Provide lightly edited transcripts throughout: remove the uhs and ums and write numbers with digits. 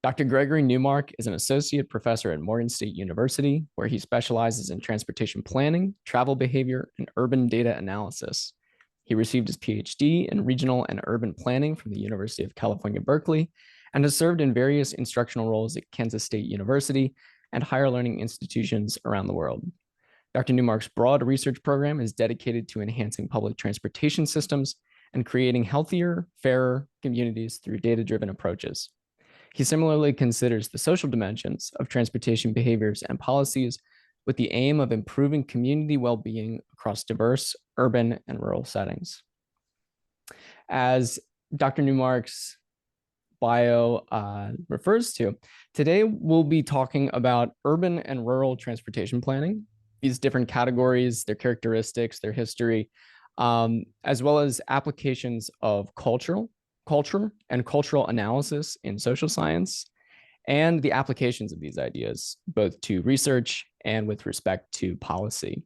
Dr. Gregory Newmark is an associate professor at Morgan State University, where he specializes in transportation planning, travel behavior, and urban data analysis. He received his PhD in regional and urban planning from the University of California, Berkeley, and has served in various instructional roles at Kansas State University and higher learning institutions around the world. Dr. Newmark's broad research program is dedicated to enhancing public transportation systems and creating healthier, fairer communities through data-driven approaches. He similarly considers the social dimensions of transportation behaviors and policies with the aim of improving community well-being across diverse urban and rural settings. As Dr. Newmark's bio refers to, today we'll be talking about urban and rural transportation planning, these different categories, their characteristics, their history, as well as applications of culture and cultural analysis in social science, and the applications of these ideas, both to research and with respect to policy.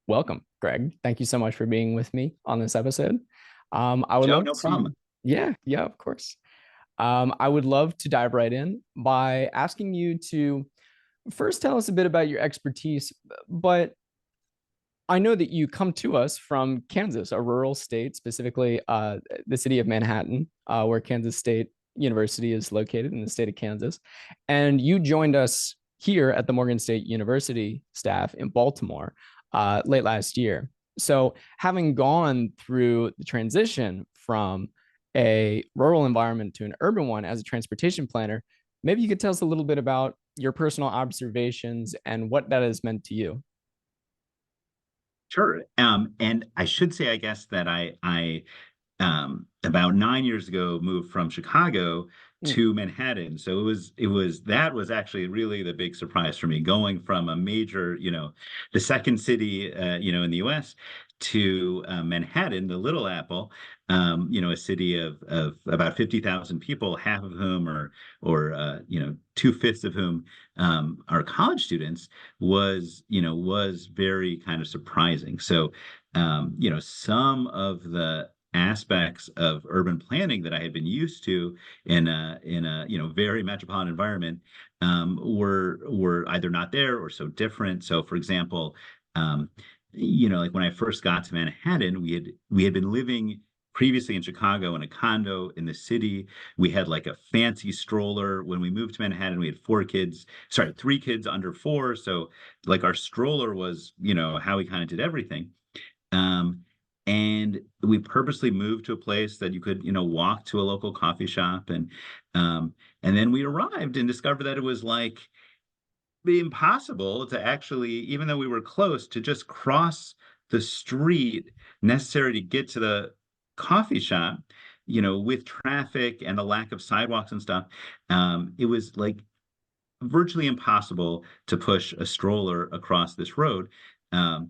Welcome, Greg. Thank you so much for being with me on this episode. I would Joe, love no to, problem. yeah, of course. I would love to dive right in by asking you to first tell us a bit about your expertise, but I know that you come to us from Kansas, a rural state, specifically the city of Manhattan, where Kansas State University is located in the state of Kansas. And you joined us here at the Morgan State University staff in Baltimore late last year. So, having gone through the transition from a rural environment to an urban one as a transportation planner, maybe you could tell us a little bit about your personal observations and what that has meant to you. Sure. And I should say, I guess that I about 9 years ago moved from Chicago Mm. to Manhattan. So that was actually really the big surprise for me, going from a major, the second city, in the U.S. to Manhattan, the Little Apple, a city of about 50,000 people, half of whom or two-fifths of whom are college students, was very kind of surprising. So, some of the aspects of urban planning that I had been used to in a very metropolitan environment were either not there or so different. So, for example, like when I first got to Manhattan, we had been living previously in Chicago in a condo in the city. We had like a fancy stroller. When we moved to Manhattan, we had three kids under four. So like our stroller was, how we kind of did everything. Um, and we purposely moved to a place that you could, walk to a local coffee shop. And then we arrived and discovered that it was like impossible to actually, even though we were close, to just cross the street necessary to get to the coffee shop, with traffic and the lack of sidewalks and stuff. It was like virtually impossible to push a stroller across this road. Um,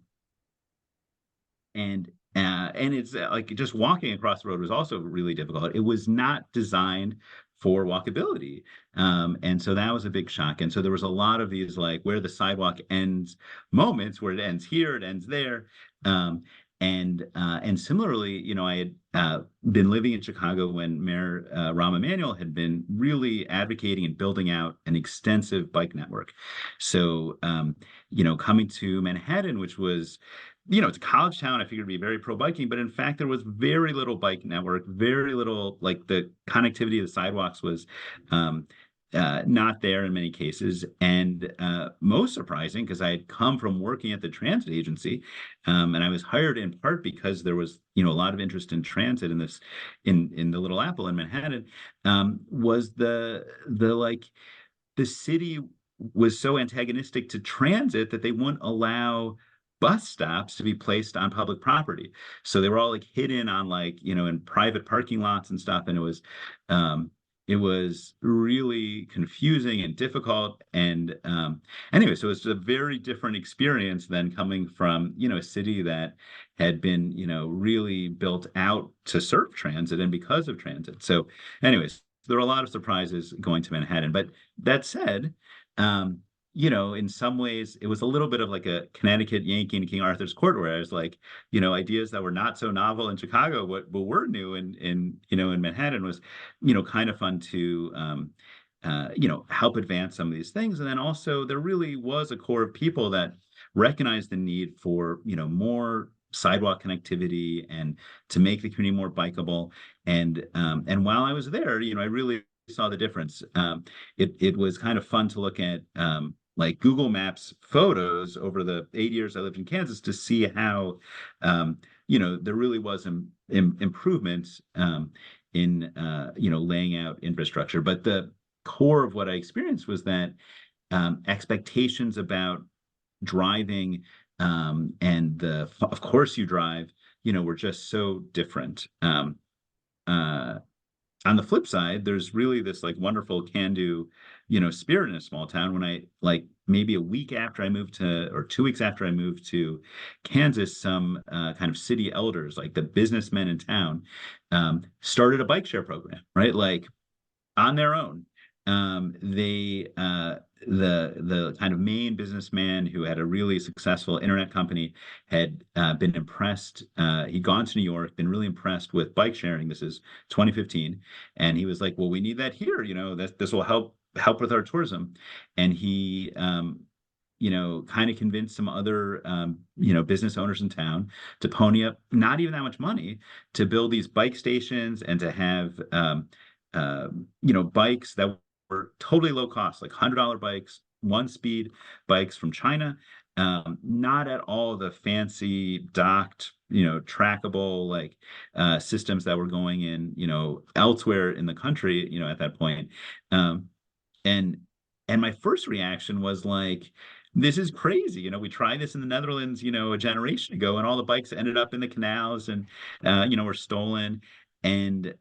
and it's like just walking across the road was also really difficult. It was not designed for walkability, and so that was a big shock. And so there was a lot of these like where the sidewalk ends moments, where it ends here, it ends there. And similarly, I had been living in Chicago when Mayor Rahm Emanuel had been really advocating and building out an extensive bike network. So, coming to Manhattan, which was, it's a college town. I figured it'd be very pro biking, but in fact, there was very little bike network, very little, like the connectivity of the sidewalks was not there in many cases. And most surprising, because I had come from working at the transit agency, and I was hired in part because there was, a lot of interest in transit in the Little Apple in Manhattan, was the city was so antagonistic to transit that they wouldn't allow bus stops to be placed on public property. So they were all like hidden on in private parking lots and stuff. And it was really confusing and difficult. And anyway, so it's a very different experience than coming from, a city that had been, really built out to serve transit and because of transit. So anyways, there were a lot of surprises going to Manhattan. But that said, um, in some ways, it was a little bit of like a Connecticut Yankee in King Arthur's Court, where I was like, ideas that were not so novel in Chicago, but were new in Manhattan was, kind of fun to, help advance some of these things. And then also there really was a core of people that recognized the need for, more sidewalk connectivity and to make the community more bikeable. And while I was there, I really saw the difference. It was kind of fun to look at like Google Maps photos over the 8 years I lived in Kansas to see how there really was improvement in laying out infrastructure. But the core of what I experienced was that expectations about driving and of course you drive, were just so different. Uh, on the flip side, there's really this like wonderful can-do, spirit in a small town. When I like maybe a week after I moved to, or 2 weeks after I moved to Kansas, some kind of city elders, like the businessmen in town, started a bike share program, right? Like on their own. They the kind of main businessman who had a really successful internet company had been impressed. He'd gone to New York, been really impressed with bike sharing. This is 2015, and he was like, "Well, we need that here. This will help with our tourism." And he kind of convinced some other, business owners in town to pony up not even that much money to build these bike stations and to have, bikes that were totally low cost, like $100 bikes, one speed bikes from China, not at all the fancy docked, trackable like systems that were going in, elsewhere in the country, at that point. Um, and and my first reaction was like, this is crazy. We tried this in the Netherlands, a generation ago, and all the bikes ended up in the canals and were stolen. And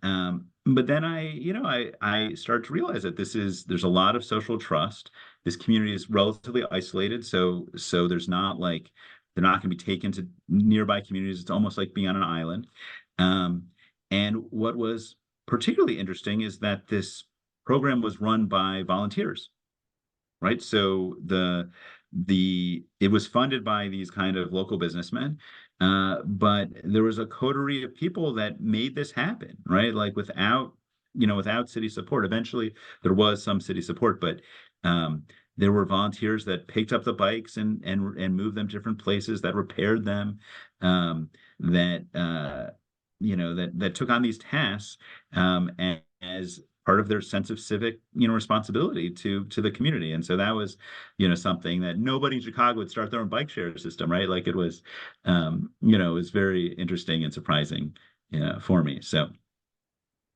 but then I started to realize that there's a lot of social trust. This community is relatively isolated, so there's not like they're not going to be taken to nearby communities. It's almost like being on an island. Um, and what was particularly interesting is that this program was run by volunteers, right? So it was funded by these kind of local businessmen, but there was a coterie of people that made this happen, right? Like without city support. Eventually, there was some city support, but there were volunteers that picked up the bikes and moved them to different places, that repaired them, that that took on these tasks, as part of their sense of civic, responsibility to the community. And so that was, something that nobody in Chicago would start their own bike share system, right? Like it was very interesting and surprising, for me. So,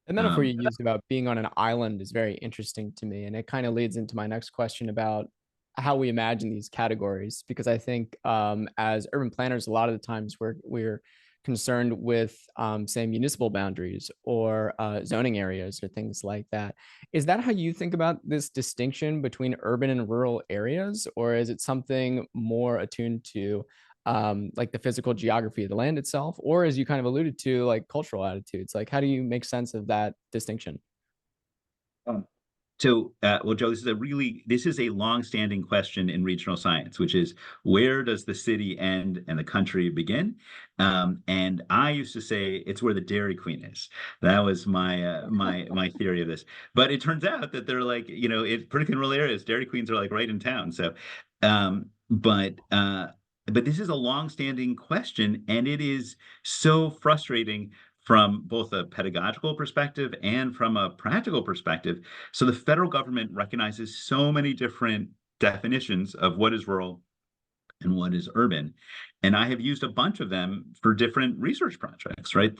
The metaphor um, you used about being on an island is very interesting to me. And it kind of leads into my next question about how we imagine these categories, because I think as urban planners, a lot of the times we're concerned with, say, municipal boundaries or zoning areas or things like that. Is that how you think about this distinction between urban and rural areas, or is it something more attuned to like the physical geography of the land itself, or as you kind of alluded to, like cultural attitudes? Like, how do you make sense of that distinction? um, well, Joe, this is a long-standing question in regional science, which is where does the city end and the country begin? And I used to say it's where the Dairy Queen is. That was my theory of this. But it turns out that they're like, particularly in rural areas, Dairy Queens are like right in town. So, um, but uh, but this is a long-standing question, and it is so frustrating from both a pedagogical perspective and from a practical perspective. So the federal government recognizes so many different definitions of what is rural and what is urban. And I have used a bunch of them for different research projects, right?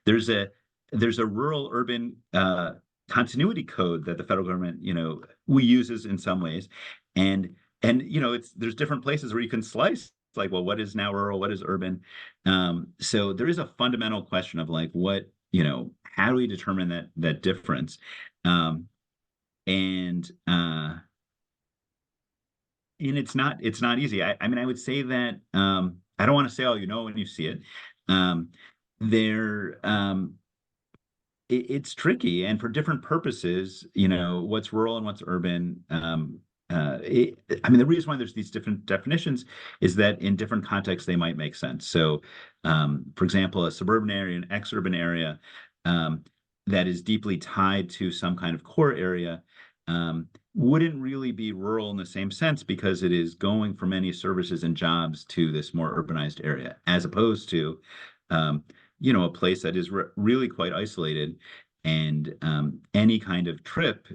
There's a there's a rural urban continuity code that the federal government, we uses in some ways. And there's different places where you can slice like, well, what is now rural, what is urban? So there is a fundamental question of like what, how do we determine that difference? Um, and and it's not easy. I mean, I would say that I don't want to say, oh, when you see it. Um, there it's tricky, and for different purposes, what's rural and what's urban. I mean, the reason why there's these different definitions is that in different contexts they might make sense. So, for example, a suburban area, an exurban area um, that is deeply tied to some kind of core area wouldn't really be rural in the same sense because it is going for many services and jobs to this more urbanized area, as opposed to, um, a place that is really quite isolated, and any kind of trip.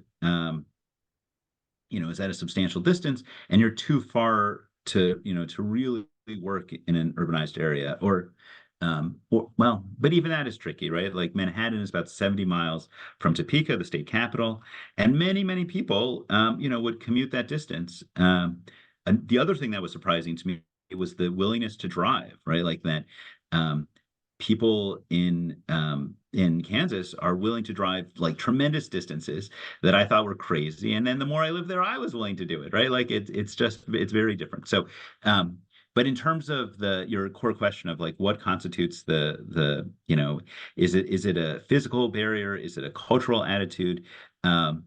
Is at a substantial distance, and you're too far to really work in an urbanized area, or well, but even that is tricky, right? Like Manhattan is about 70 miles from Topeka, the state capital, and many people, would commute that distance. And the other thing that was surprising to me was the willingness to drive, right? Like that, um, people in Kansas are willing to drive like tremendous distances that I thought were crazy. And then the more I lived there, I was willing to do it, right? Like it's very different. So, but in terms of your core question of like what constitutes is it a physical barrier? Is it a cultural attitude? Um,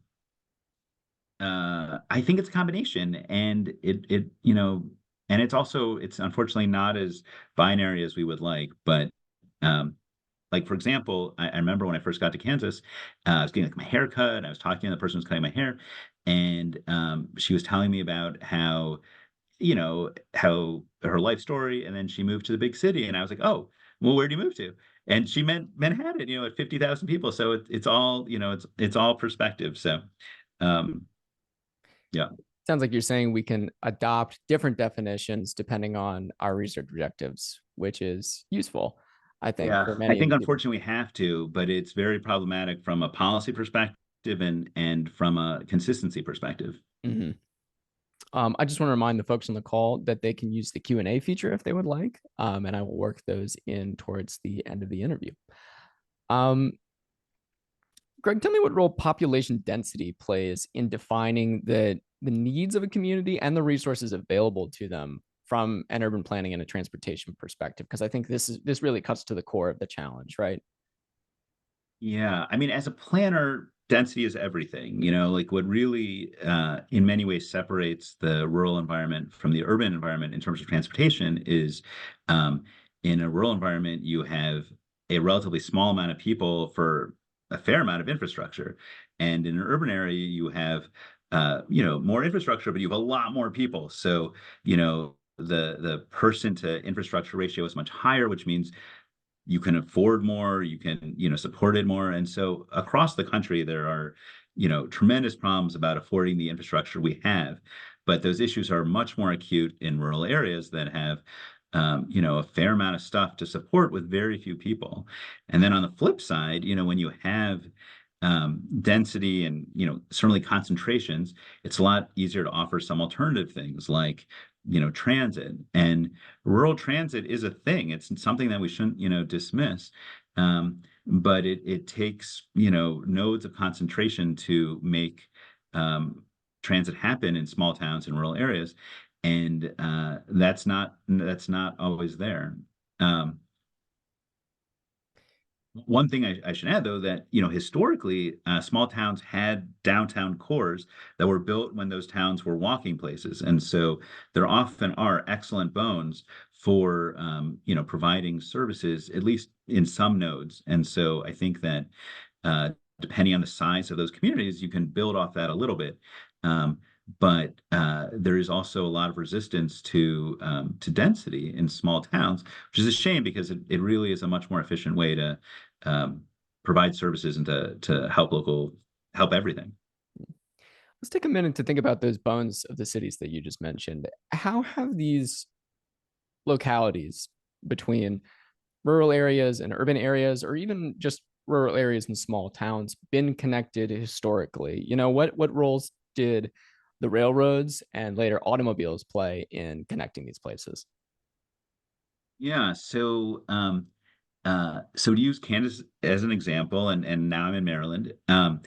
I think it's a combination, and and it's unfortunately not as binary as we would like, but um, like for example, I remember when I first got to Kansas, I was getting like my hair cut, and I was talking to the person who was cutting my hair, and she was telling me about how her life story, and then she moved to the big city, and I was like, oh, well, where do you move to? And she meant Manhattan, at 50,000 people. So it's all, it's all perspective. So, um, yeah. Sounds like you're saying we can adopt different definitions depending on our research objectives, which is useful, I think, Yeah, for I many of think the people. unfortunately we have to, but it's very problematic from a policy perspective and from a consistency perspective. Mhm. I just want to remind the folks on the call that they can use the Q&A feature if they would like, and I will work those in towards the end of the interview. Um, Greg, tell me what role population density plays in defining the needs of a community and the resources available to them from an urban planning and a transportation perspective, because I think this really cuts to the core of the challenge, right? Yeah, I mean, as a planner, density is everything. Like what really, in many ways, separates the rural environment from the urban environment in terms of transportation is, um, in a rural environment, you have a relatively small amount of people for a fair amount of infrastructure, and in an urban area, you have, more infrastructure, but you have a lot more people. So, the person to infrastructure ratio is much higher, which means you can afford more, you can, support it more. And so across the country, there are, tremendous problems about affording the infrastructure we have. But those issues are much more acute in rural areas that have, a fair amount of stuff to support with very few people. And then on the flip side, when you have density and, certainly concentrations, it's a lot easier to offer some alternative things like, transit. And rural transit is a thing. It's something that we shouldn't, dismiss. But it takes, nodes of concentration to make transit happen in small towns and rural areas, and that's not always there. Um, One thing I should add, though, that historically, small towns had downtown cores that were built when those towns were walking places, and so there often are excellent bones for providing services, at least in some nodes. And so I think that uh, depending on the size of those communities, you can build off that a little bit. Um, but there is also a lot of resistance to density in small towns, which is a shame because it really is a much more efficient way to um, provide services and to help everything. Let's take a minute to think about those bones of the cities that you just mentioned. How have these localities between rural areas and urban areas, or even just rural areas and small towns, been connected historically? What roles did the railroads and later automobiles play in connecting these places? Yeah. So to use Kansas as an example, and now I'm in Maryland. In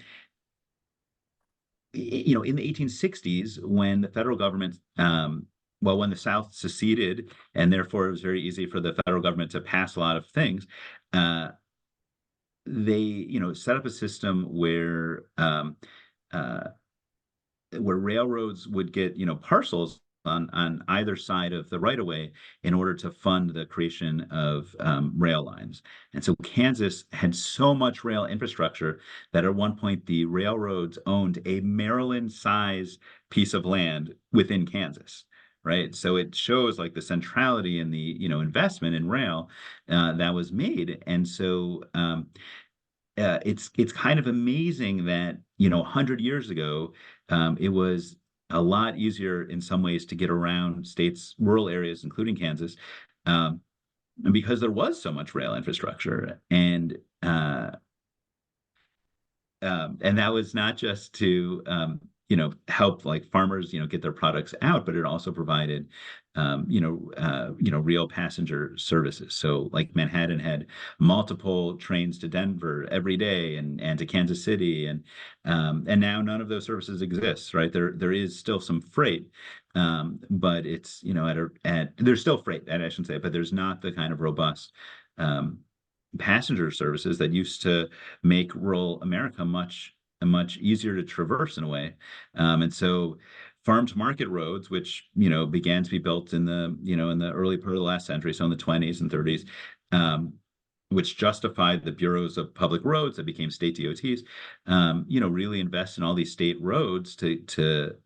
the 1860s, when the federal government, well, when the South seceded, and therefore it was very easy for the federal government to pass a lot of things, uh, they, set up a system where uh, where railroads would get, parcels on either side of the right of way in order to fund the creation of rail lines. And so Kansas had so much rail infrastructure that at one point the railroads owned a Maryland-sized piece of land within Kansas. Right. So it shows like the centrality and the, investment in rail that was made. And so it's kind of amazing that 100 years ago it was a lot easier in some ways to get around states rural areas including Kansas um, because there was so much rail infrastructure and that was not just to help like farmers get their products out, but it also provided real passenger services. So like Manhattan had multiple trains to Denver every day and to Kansas City, and now none of those services exist, right? There is still some freight, but it's at there's still freight, I shouldn't say, but there's not the kind of robust um, passenger services that used to make rural America much easier to traverse in a way. And so farm to market roads, which began to be built in the early part of the last century, so in the 20s and 30s, um, which justified the bureaus of public roads that became state DOTs, really invest in all these state roads to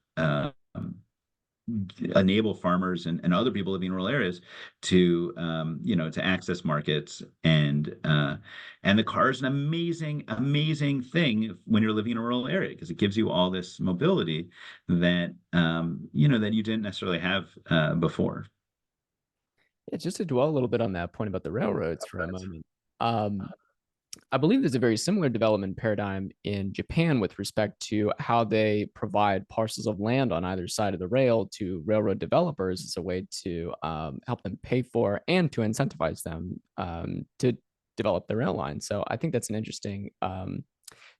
enable farmers and other people living in rural areas to access markets and the car is an amazing thing when you're living in a rural area because it gives you all this mobility that you didn't necessarily have before. Yeah, just to dwell a little bit on that point about the railroads for a moment. Um, I believe there's a very similar development paradigm in Japan with respect to how they provide parcels of land on either side of the rail to railroad developers as a way to help them pay for and to incentivize them to develop the rail line. So I think that's an interesting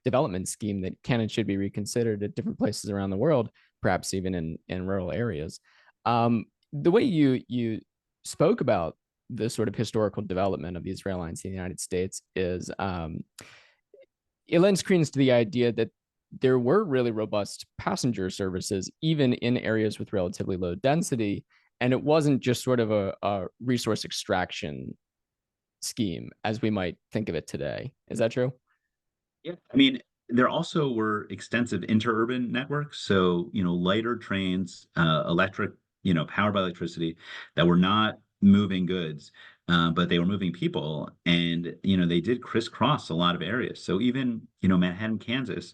development scheme that can and should be reconsidered at different places around the world, perhaps even in rural areas. The way you spoke about the sort of historical development of these rail lines in the United States is it lends credence to the idea that there were really robust passenger services, even in areas with relatively low density. And it wasn't just sort of a resource extraction scheme as we might think of it today. Is that true? Yeah. I mean, there also were extensive interurban networks. So, lighter trains, electric, powered by electricity that were not moving goods, but they were moving people. And, they did crisscross a lot of areas. So even, Manhattan, Kansas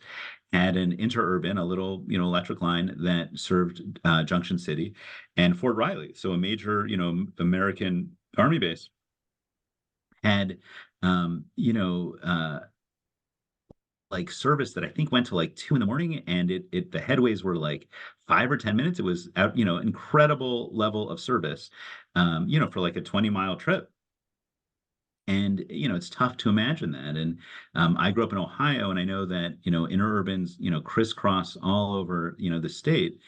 had an interurban, a little, electric line that served Junction City and Fort Riley. So a major, American Army base had, like service that I think went to like 2 in the morning, and it the headways were like 5 or 10 minutes. It was out, incredible level of service, for like a 20-mile trip. And it's tough to imagine that. And I grew up in Ohio, and I know that interurbans crisscross all over the state,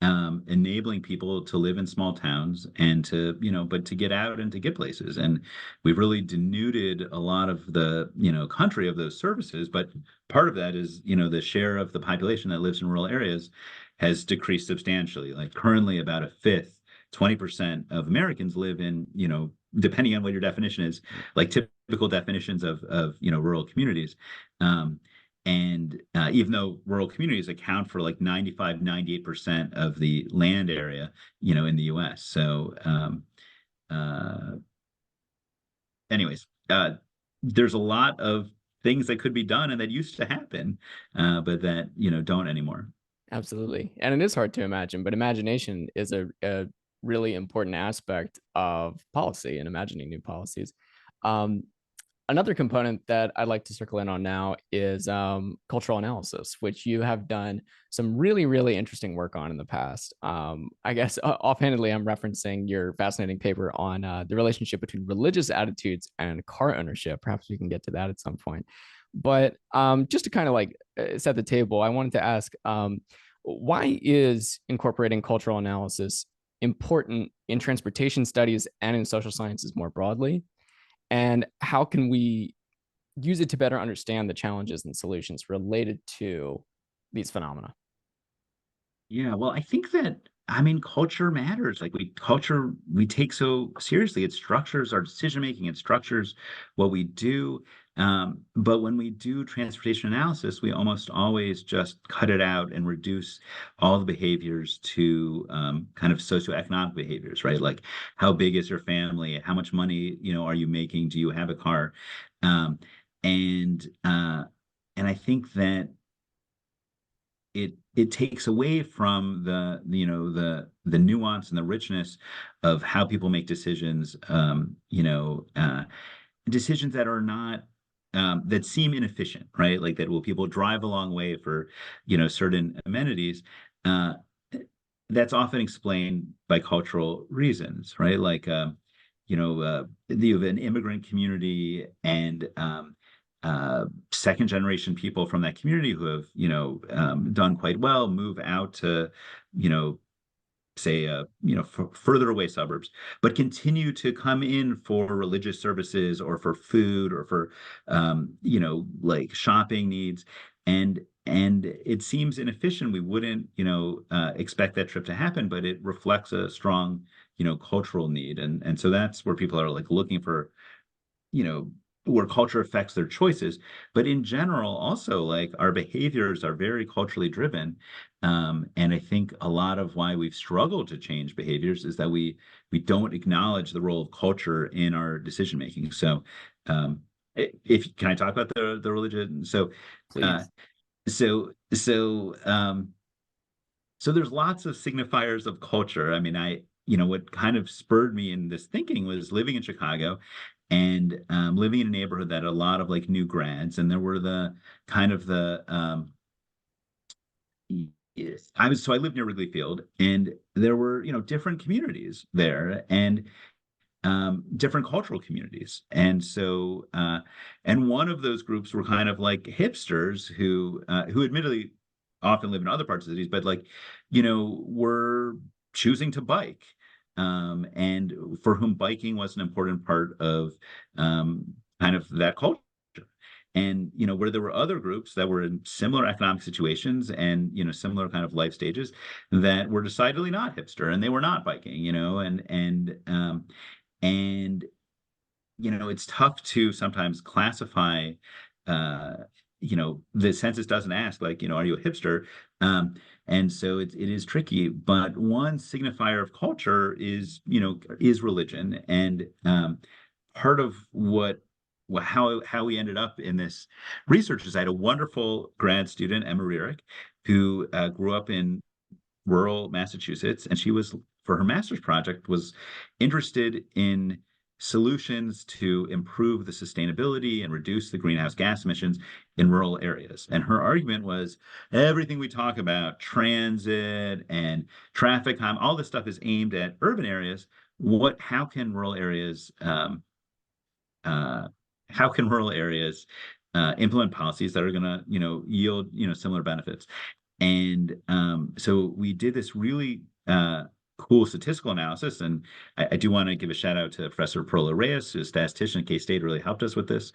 enabling people to live in small towns and to but to get out and to get places. And we've really denuded a lot of the country of those services. But part of that is the share of the population that lives in rural areas has decreased substantially. Like currently, about a fifth. 20% of Americans live in, depending on what your definition is, like typical definitions of rural communities. Um, and even though rural communities account for like 95, 98% of the land area, in the US. So uh, anyways, there's a lot of things that could be done and that used to happen, but that, don't anymore. Absolutely. And it is hard to imagine, but imagination is a really important aspect of policy and imagining new policies. Um, Another component that I'd like to circle in on now is cultural analysis, which you have done some really, really interesting work on in the past. I guess offhandedly, I'm referencing your fascinating paper on the relationship between religious attitudes and car ownership. Perhaps we can get to that at some point. But just to kind of like set the table, I wanted to ask why is incorporating cultural analysis important in transportation studies and in social sciences more broadly? And how can we use it to better understand the challenges and solutions related to these phenomena? Yeah, well, I think that I mean culture matters. Like we take so seriously. It structures our decision making, it structures what we do. But when we do transportation analysis, we almost always just cut it out and reduce all the behaviors to kind of socioeconomic behaviors, right? Like how big is your family? How much money, are you making? Do you have a car? Um, and and I think that it takes away from the nuance and the richness of how people make decisions, decisions that are not that seem inefficient, right? Like that will people drive a long way for certain amenities. uh, that's often explained by cultural reasons, right? Like, you have an immigrant community and second generation people from that community who have, done quite well, move out to, you know, say, further away suburbs, but continue to come in for religious services or for food or for, like shopping needs. And it seems inefficient. We wouldn't, expect that trip to happen, but it reflects a strong, cultural need. And so that's where people are like looking for, you know, where culture affects their choices. But in general, also like our behaviors are very culturally driven. And I think a lot of why we've struggled to change behaviors is that we don't acknowledge the role of culture in our decision making. So if can I talk about the religion? Uh, Please. so there's lots of signifiers of culture. I mean, what kind of spurred me in this thinking was living in Chicago and living in a neighborhood that had a lot of like new grads, and there were the kind of the yes, I lived near Wrigley Field, and there were different communities there, and different cultural communities. And one of those groups were kind of like hipsters who admittedly often live in other parts of the cities, but like, were choosing to bike. And for whom biking was an important part of kind of that culture. And where there were other groups that were in similar economic situations and similar kind of life stages that were decidedly not hipster and they were not biking, and it's tough to sometimes classify. Uh, the census doesn't ask like, are you a hipster? And so it is tricky. But one signifier of culture is religion, and part of how we ended up in this research is I had a wonderful grad student, Emma Rierick, who grew up in rural Massachusetts, and she was for her master's project was interested in solutions to improve the sustainability and reduce the greenhouse gas emissions in rural areas. And her argument was everything we talk about, transit and traffic calm, all this stuff is aimed at urban areas. How can rural areas uh, implement policies that are going to, yield, similar benefits? And so we did this really cool statistical analysis. And I do want to give a shout out to Professor Perla Reyes, who's a statistician at K-State, really helped us with this,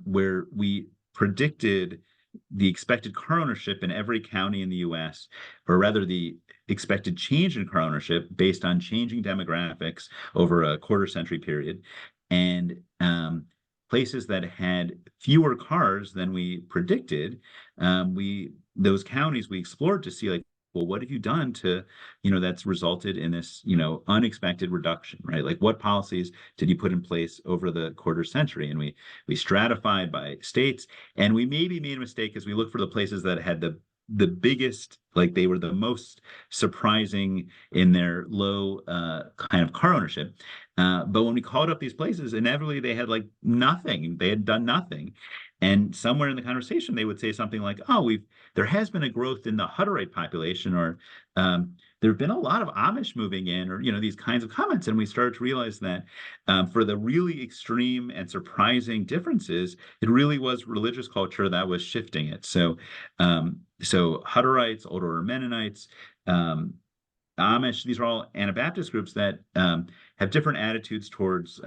where we predicted the expected car ownership in every county in the US, or rather the expected change in car ownership based on changing demographics over a quarter century period. And places that had fewer cars than we predicted, those counties we explored to see like, well, what have you done to, that's resulted in this, unexpected reduction, right? Like what policies did you put in place over the quarter century? And we stratified by states, and we maybe made a mistake as we looked for the places that had the biggest, like they were the most surprising in their low kind of car ownership. But when we called up these places, inevitably they had like nothing. They had done nothing. And somewhere in the conversation, they would say something like, "Oh, there has been a growth in the Hutterite population," or there have been a lot of Amish moving in, or these kinds of comments. And we started to realize that for the really extreme and surprising differences, it really was religious culture that was shifting it. So Hutterites, Old Order Mennonites, um, Amish, these are all Anabaptist groups that have different attitudes towards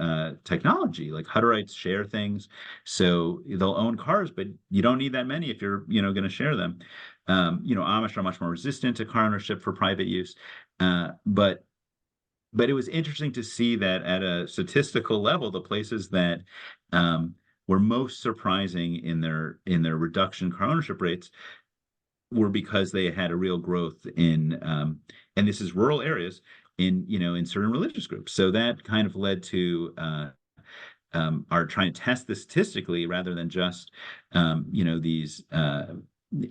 technology. Like Hutterites share things, so they'll own cars, but you don't need that many if you're, going to share them. Amish are much more resistant to car ownership for private use. But it was interesting to see that at a statistical level, the places that um, were most surprising in their reduction in car ownership rates were because they had a real growth in, and this is rural areas, in certain religious groups. So that kind of led to are trying to test this statistically rather than just these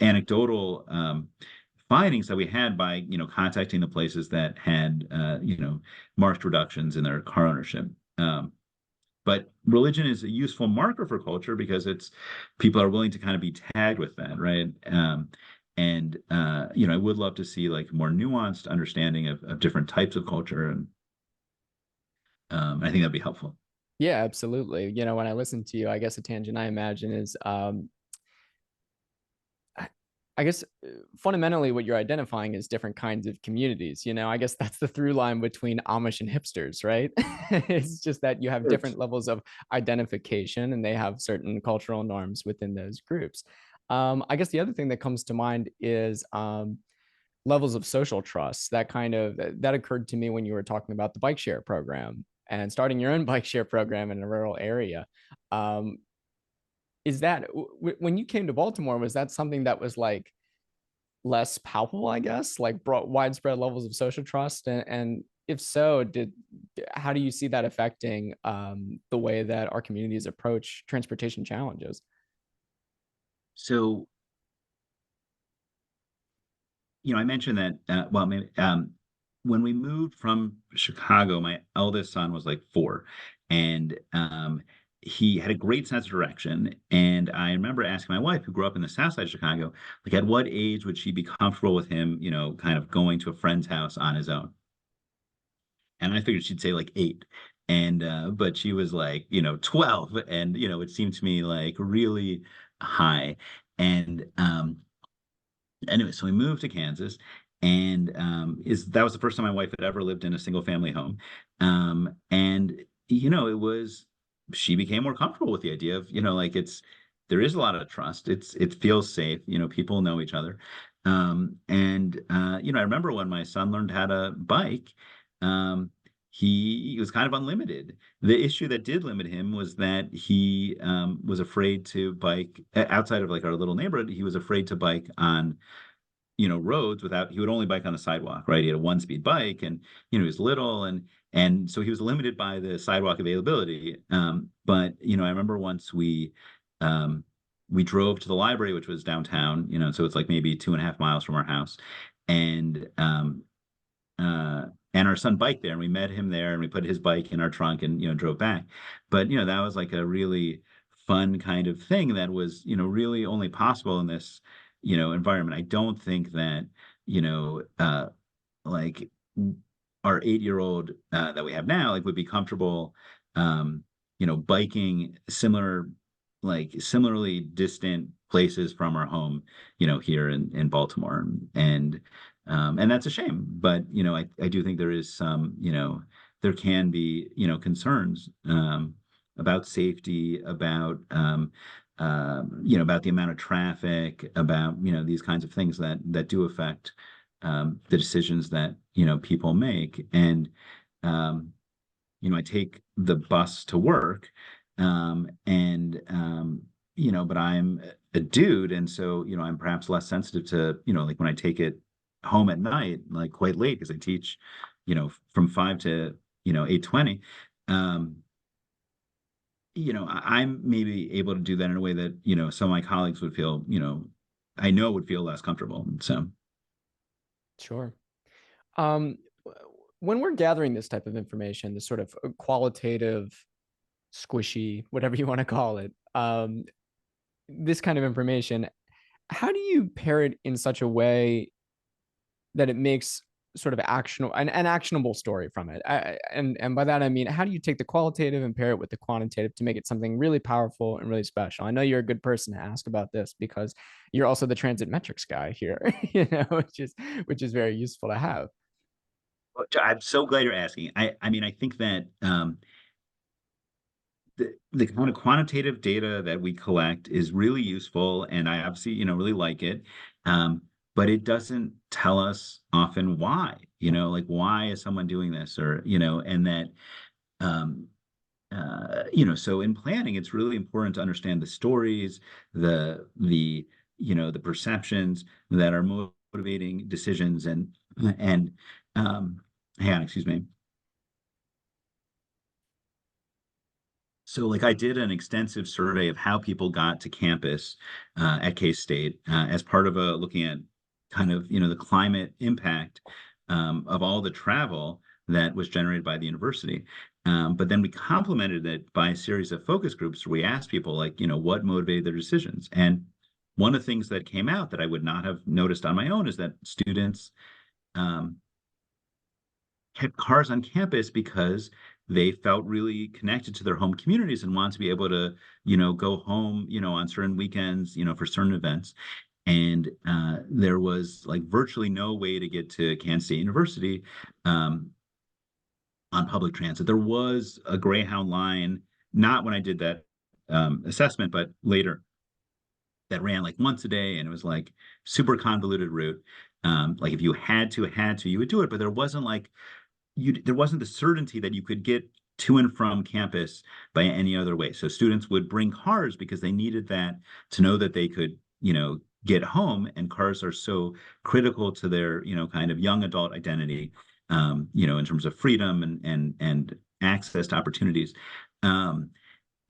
anecdotal findings that we had by contacting the places that had marked reductions in their car ownership. But religion is a useful marker for culture because it's people are willing to kind of be tagged with that, right? And I would love to see like more nuanced understanding of different types of culture, and I think that'd be helpful. Yeah, absolutely. When I listen to you, I guess a tangent I imagine is I guess fundamentally what you're identifying is different kinds of communities. I guess that's the through line between Amish and hipsters, right? It's just that you have different levels of identification and they have certain cultural norms within those groups. I guess the other thing that comes to mind is levels of social trust. That occurred to me when you were talking about the bike share program and starting your own bike share program in a rural area. Um, is that when you came to Baltimore, was that something that was like less palpable, I guess, like brought widespread levels of social trust? And if so, how do you see that affecting the way that our communities approach transportation challenges? So, I mentioned that, well, maybe, when we moved from Chicago, my eldest son was like 4, and he had a great sense of direction. And I remember asking my wife, who grew up in the South Side of Chicago, like at what age would she be comfortable with him, kind of going to a friend's house on his own? And I figured she'd say like 8. And but she was like, 12, and it seemed to me like really high. And anyway, so we moved to Kansas, and is that was the first time my wife had ever lived in a single family home. And it was she became more comfortable with the idea of, like there is a lot of trust. It feels safe, people know each other. And I remember when my son learned how to bike, um, he was kind of unlimited. The issue that did limit him was that he was afraid to bike outside of like our little neighborhood. He was afraid to bike on roads without he would only bike on the sidewalk, right? He had a 1-speed bike, and he was little, and so he was limited by the sidewalk availability. But I remember once we drove to the library, which was downtown, so it's like maybe 2.5 miles from our house, and and our son biked there, and we met him there, and we put his bike in our trunk and drove back. But that was like a really fun kind of thing that was really only possible in this environment. I don't think that like our 8-year-old that we have now like would be comfortable biking similarly distant places from our home here in Baltimore. And that's a shame, but I do think there is some there can be concerns about safety, about the amount of traffic, about these kinds of things that do affect the decisions that people make. And I take the bus to work, and but I'm a dude, and so I'm perhaps less sensitive to like when I take it home at night, like quite late, because I teach from 5 to 8:20. Um, I'm maybe able to do that in a way that, some of my colleagues would feel, I know would feel less comfortable. So, Sure. Um, when we're gathering this type of information, this sort of qualitative, squishy, whatever you want to call it, this kind of information, how do you pair it in such a way that it makes sort of actionable an actionable story from it? And by that I mean, how do you take the qualitative and pair it with the quantitative to make it something really powerful and really special? I know you're a good person to ask about this because you're also the transit metrics guy here, which is very useful to have. I'm so glad you're asking. I mean, I think that the kind of quantitative data that we collect is really useful, and I obviously, really like it. Um, but it doesn't tell us often why, like why is someone doing this, or, and that, um, so in planning, it's really important to understand the stories, the perceptions that are motivating decisions, and um, hang on, excuse me. So, like, I did an extensive survey of how people got to campus at K-State as part of looking at kind of, the climate impact of all the travel that was generated by the university. But then we complemented it by a series of focus groups where we asked people, like, what motivated their decisions. And one of the things that came out that I would not have noticed on my own is that students um, kept cars on campus because they felt really connected to their home communities and wanted to be able to, go home, on certain weekends, for certain events. And there was like virtually no way to get to Kansas State University um, on public transit. There was a Greyhound line, not when I did that assessment, but later, that ran like once a day, and it was like super convoluted route. Like if you had to, you would do it, but there wasn't the certainty that you could get to and from campus by any other way. So students would bring cars because they needed that to know that they could, get home. And cars are so critical to their, kind of young adult identity, in terms of freedom and access to opportunities. Um,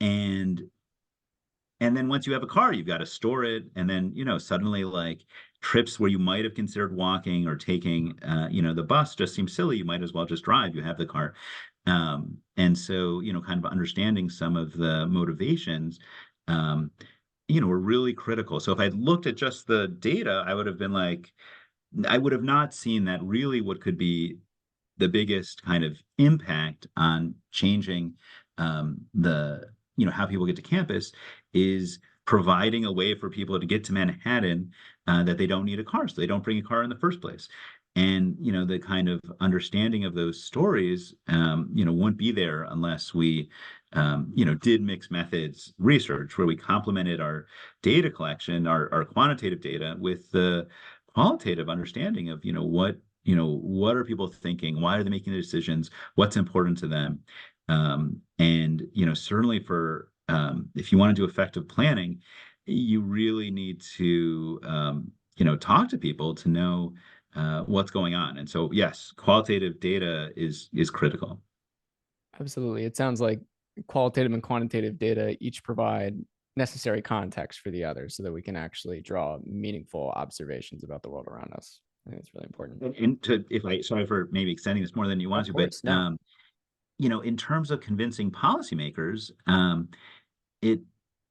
and and then once you have a car, you've got to store it. And then, suddenly like trips where you might have considered walking or taking, the bus just seems silly. You might as well just drive. You have the car. And so, kind of understanding some of the motivations, um, were really critical. So if I'd looked at just the data, I would have been like, I would have not seen that really what could be the biggest kind of impact on changing the how people get to campus is providing a way for people to get to Manhattan that they don't need a car, so they don't bring a car in the first place. And the kind of understanding of those stories, wouldn't be there unless we, did mixed methods research where we complemented our data collection, our quantitative data, with the qualitative understanding of what are people thinking, why are they making the decisions, what's important to them. And certainly for if you want to do effective planning, you really need to talk to people to know what's going on. And so yes, qualitative data is critical. Absolutely. It sounds like qualitative and quantitative data each provide necessary context for the other so that we can actually draw meaningful observations about the world around us. I think it's really important. And to if I sorry for maybe extending this more than you want Of to, but course, no. in terms of convincing policymakers, it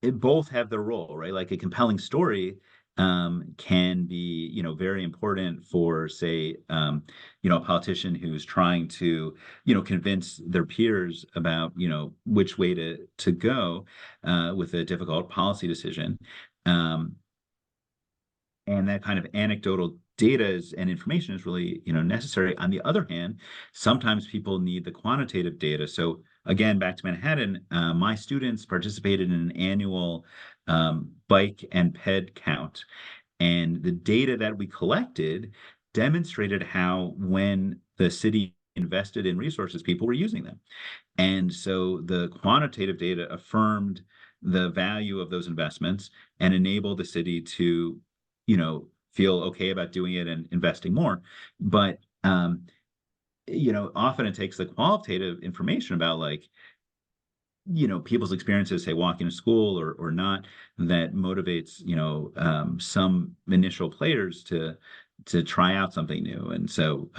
it both have their role, right? Like a compelling story can be, very important for, say, a politician who's trying to, convince their peers about, which way to go with a difficult policy decision. Um, and that kind of anecdotal and information is really necessary. On the other hand, sometimes people need the quantitative data. So again, back to Manhattan, my students participated in an annual bike and ped count, and the data that we collected demonstrated how when the city invested in resources, people were using them. And so the quantitative data affirmed the value of those investments and enabled the city to, feel okay about doing it and investing more. But often it takes the qualitative information about like, people's experiences, say walking to school or not, that motivates, some initial players to try out something new. And so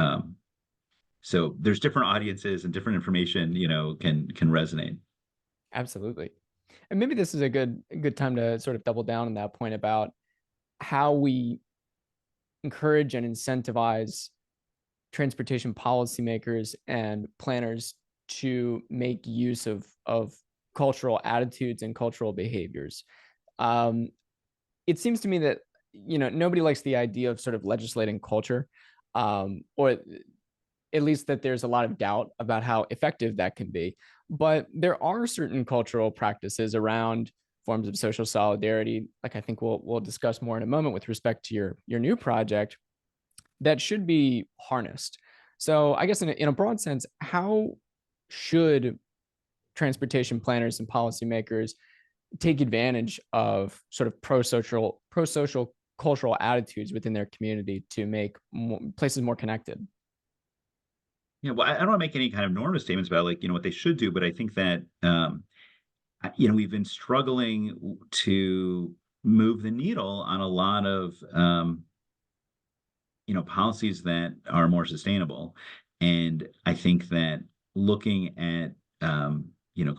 there's different audiences and different information, can resonate. Absolutely. And maybe this is a good time to sort of double down on that point about how we encourage and incentivize transportation policymakers and planners to make use of cultural attitudes and cultural behaviors. Um, it seems to me that nobody likes the idea of sort of legislating culture, or at least that there's a lot of doubt about how effective that can be. But there are certain cultural practices around forms of social solidarity, like I think we'll discuss more in a moment with respect to your new project, that should be harnessed. So I guess in a broad sense, how should transportation planners and policymakers take advantage of sort of pro social cultural attitudes within their community to make places more connected? Yeah, well, I don't want to make any kind of normative statements about like, what they should do, but I think that we've been struggling to move the needle on a lot of policies that are more sustainable. And I think that looking at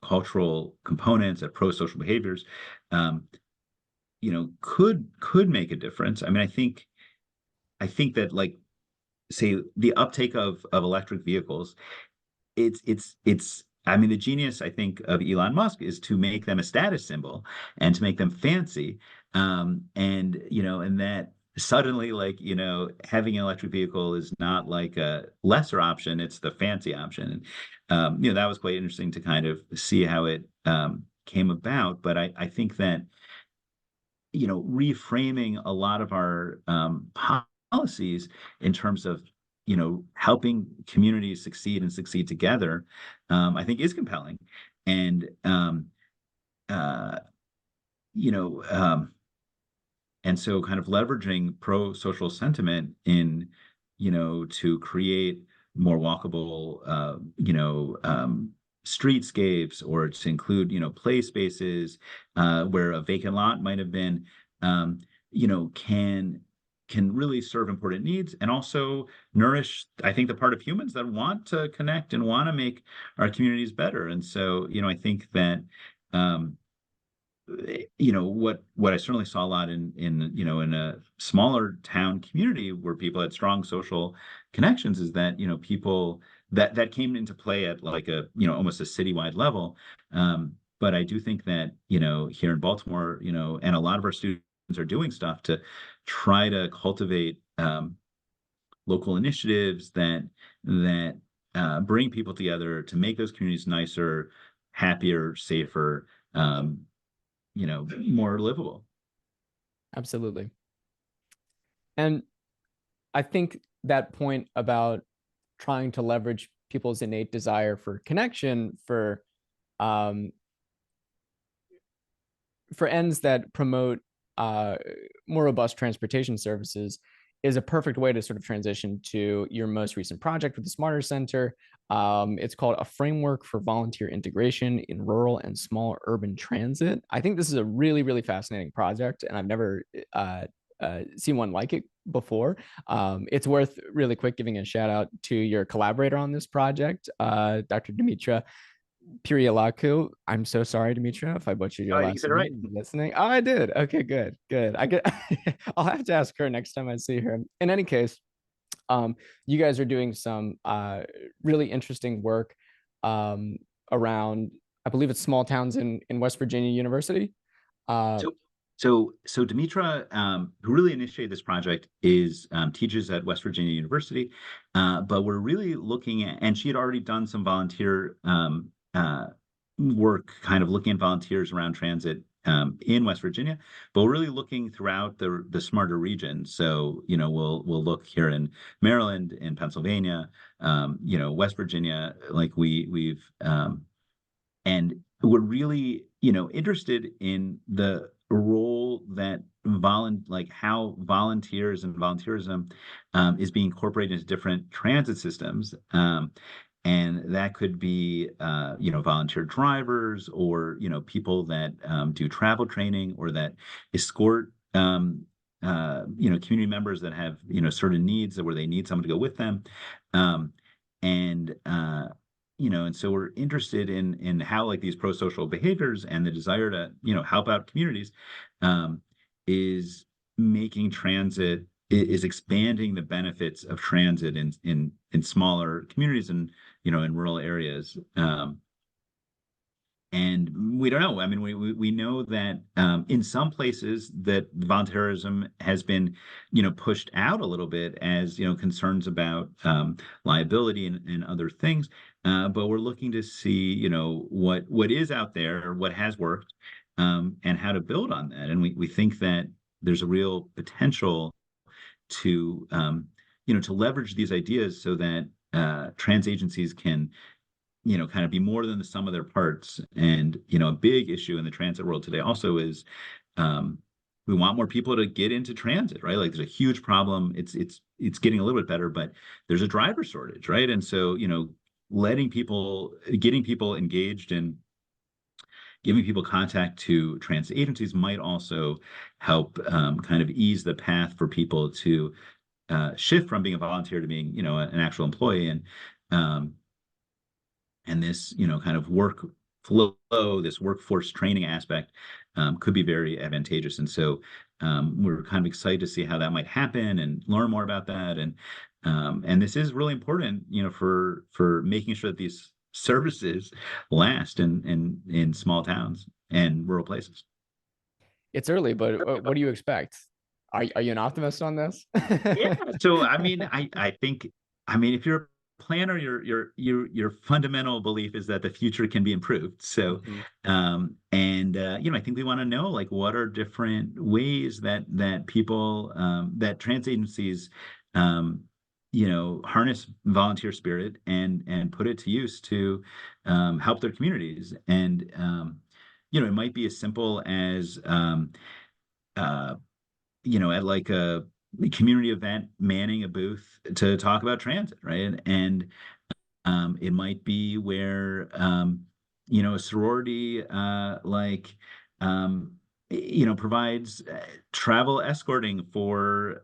cultural components at pro-social behaviors, um, could make a difference. I mean, I think that like say the uptake of electric vehicles, it's I mean, the genius I think of Elon Musk is to make them a status symbol and to make them fancy. And that suddenly like, having an electric vehicle is not like a lesser option, it's the fancy option. And that was quite interesting to kind of see how it came about. But I think that reframing a lot of our policies in terms of helping communities succeed and succeed together, I think is compelling. And uh, you know and so kind of leveraging pro-social sentiment in to create more walkable streetscapes, or to include play spaces where a vacant lot might have been, um, can really serve important needs, and also nourish, I think, the part of humans that want to connect and want to make our communities better. And so I think that um, what I certainly saw a lot in a smaller town community where people had strong social connections is that people that came into play at like a almost a citywide level. But I do think that here in Baltimore, and a lot of our students are doing stuff to try to cultivate local initiatives that bring people together to make those communities nicer, happier, safer, more livable. Absolutely. And I think that point about trying to leverage people's innate desire for connection um, for ends that promote uh, more robust transportation services is a perfect way to sort of transition to your most recent project with the Smarter Center. It's called A Framework for Volunteer Integration in Rural and Small Urban Transit. I think this is a really, really fascinating project, and I've never seen one like it before. It's worth really quick giving a shout out to your collaborator on this project, Dr. Dimitra Pirialakou. I'm so sorry, Dimitra, if I butchered your Oh, you last said it right. name. Listening. Oh, I did. Okay, good, good. I get. I'll have to ask her next time I see her. In any case, um, you guys are doing some really interesting work around, I believe it's small towns in West Virginia University. Uh, So, so Demetra, who really initiated this project, is teaches at West Virginia University, but we're really looking at, and she had already done some volunteer work, kind of looking at volunteers around transit in West Virginia, but we're really looking throughout the smarter region. So, we'll look here in Maryland, in Pennsylvania, West Virginia, like we've and we're really interested in the role that like how volunteers and volunteerism is being incorporated into different transit systems, and that could be volunteer drivers, or people that do travel training, or that escort community members that have certain needs, where they need someone to go with them, um, and and so we're interested in how like these pro-social behaviors and the desire to help out communities um, is making transit is expanding the benefits of transit in smaller communities and in rural areas. And we don't know. I mean, we know that in some places that volunteerism has been, pushed out a little bit as, concerns about liability and other things. But we're looking to see, what is out there, what has worked, and how to build on that. And we think that there's a real potential to to leverage these ideas so that trans agencies can kind of be more than the sum of their parts. And a big issue in the transit world today also is um, we want more people to get into transit, right? Like there's a huge problem. It's getting a little bit better, but there's a driver shortage, right? And so getting people engaged and giving people contact to transit agencies might also help kind of ease the path for people to shift from being a volunteer to being, an actual employee. Um, and this, kind of work flow, this workforce training aspect could be very advantageous. And so we're kind of excited to see how that might happen and learn more about that. And this is really important, for making sure that these services last in small towns and rural places. It's early, but what do you expect? Are you an optimist on this? Yeah. So I mean, I think if you're a planner, your fundamental belief is that the future can be improved. So Mhm. and I think we want to know like what are different ways that people that trans agencies harness volunteer spirit and put it to use to help their communities. And it might be as simple as uh at like a community event, manning a booth to talk about transit, right? And it might be where a sorority provides travel escorting for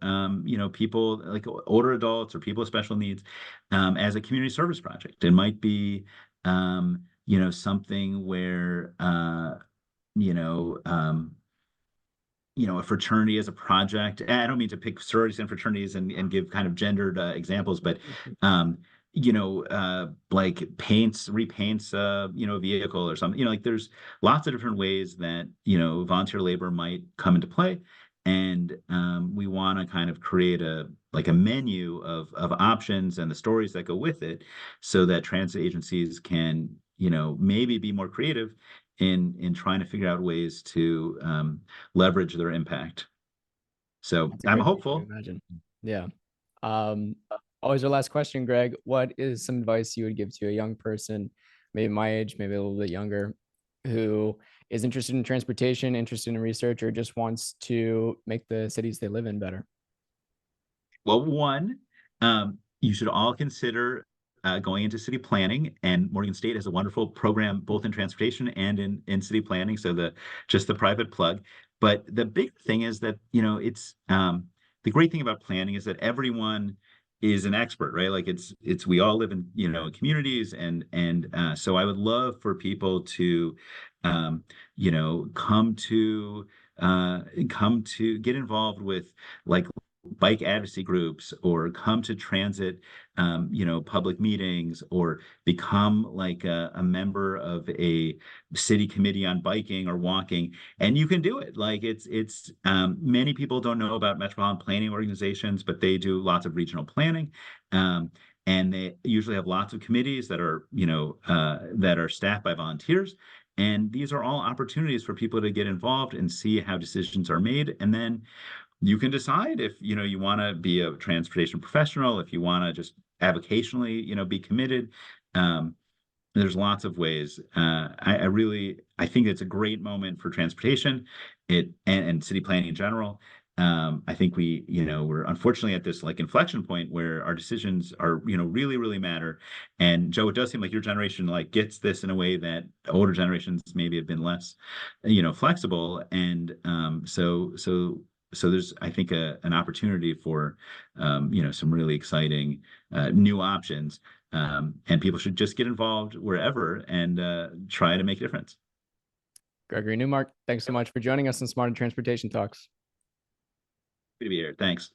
people like older adults or people with special needs as a community service project. It might be something where you know um, a fraternity as a project. And I don't mean to pick sororities and fraternities and give kind of gendered examples, but um, like repaints, a vehicle or something. Like there's lots of different ways that volunteer labor might come into play, and we want to kind of create a menu of options and the stories that go with it, so that transit agencies can maybe be more creative in trying to figure out ways to leverage their impact. So That's a I'm great thing to hopeful. imagine. Yeah. Um, Always our last question, Greg. What is some advice you would give to a young person, maybe my age, maybe a little bit younger, who is interested in transportation, interested in research, or just wants to make the cities they live in better? Well, one, you should all consider going into city planning, and Morgan State has a wonderful program both in transportation and in city planning. So just the private plug. But the big thing is that it's the great thing about planning is that everyone is an expert, right? Like it's we all live in communities, and so I would love for people to come to get involved with like bike advocacy groups or come to transit public meetings or become like a member of a city committee on biking or walking, and you can do it. Like it's many people don't know about metropolitan planning organizations, but they do lots of regional planning. And they usually have lots of committees that are staffed by volunteers, and these are all opportunities for people to get involved and see how decisions are made. And then you can decide if you want to be a transportation professional, if you want to just avocationally be committed. um, there's lots of ways. I think it's a great moment for transportation and city planning in general. I think we're unfortunately at this like inflection point where our decisions are really really matter. And Joe, it does seem like your generation like gets this in a way that older generations maybe have been less flexible. And so there's, I think, an opportunity for some really exciting new options. And people should just get involved wherever and try to make a difference. Gregory Newmark, thanks so much for joining us in Smarter Transportation Talks. Good to be here. Thanks.